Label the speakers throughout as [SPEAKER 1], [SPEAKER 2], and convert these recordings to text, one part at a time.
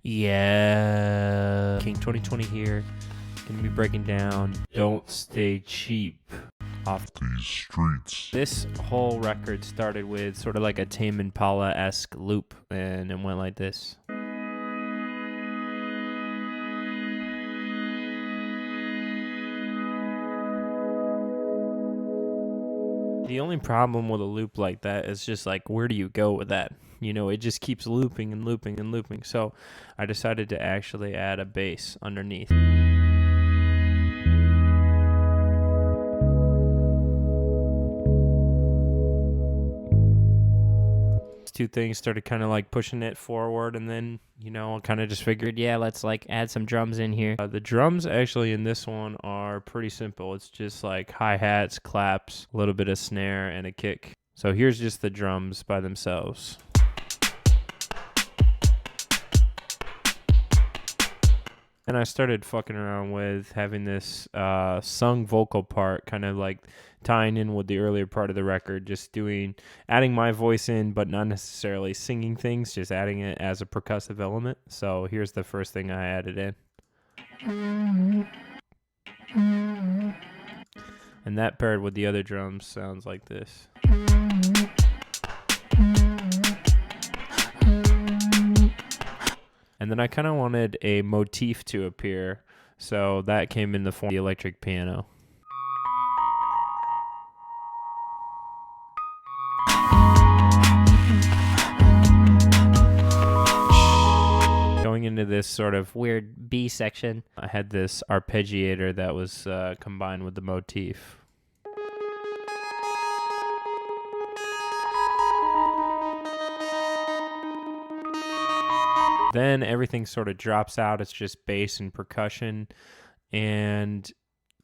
[SPEAKER 1] Yeah. King 2020 here. Gonna be breaking down Don't Stay Cheap off
[SPEAKER 2] these streets.
[SPEAKER 1] This whole record started with sort of like a Tame Impala-esque loop, and it went like this. The only problem with a loop like that is just like, where do you go with that? You know, it just keeps looping and looping and looping. So I decided to actually add a bass underneath. Two things started kind of like pushing it forward, and then, you know, kind of just figured, yeah, let's like add some drums in here. The drums actually in this one are pretty simple. It's just like hi-hats, claps, a little bit of snare, and a kick. So here's just the drums by themselves. And I started fucking around with having this sung vocal part, kind of like tying in with the earlier part of the record, just adding my voice in, but not necessarily singing things, just adding it as a percussive element. So here's the first thing I added in. And that paired with the other drums sounds like this. And then I kind of wanted a motif to appear, so that came in the form of the electric piano. Going into this sort of weird B section, I had this arpeggiator that was combined with the motif. Then everything sort of drops out. It's just bass and percussion. And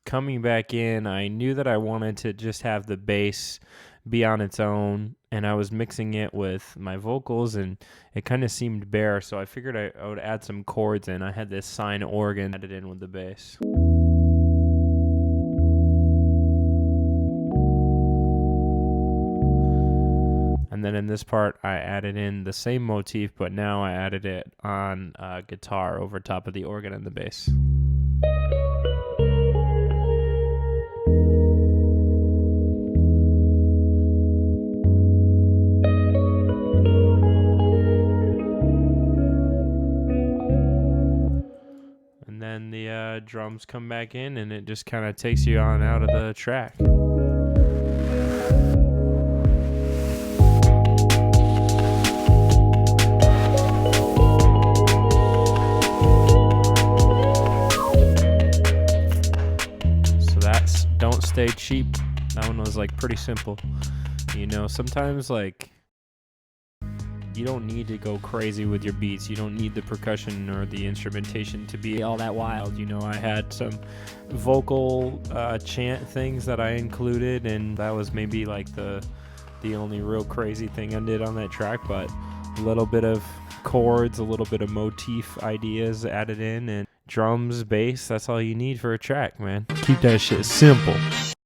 [SPEAKER 1] coming back in, I knew that I wanted to just have the bass be on its own. And I was mixing it with my vocals, and it kind of seemed bare. So I figured I would add some chords in. I had this sine organ added in with the bass. And then in this part, I added in the same motif, but now I added it on guitar over top of the organ and the bass. And then the drums come back in, and it just kind of takes you on out of the track. Don't Stay Cheap. That one was like pretty simple. You know, sometimes like you don't need to go crazy with your beats. You don't need the percussion or the instrumentation to be all that wild. You know, I had some vocal chant things that I included, and that was maybe like the only real crazy thing I did on that track, but a little bit of chords, a little bit of motif ideas added in, and drums, bass, that's all you need for a track, man. Keep that shit simple.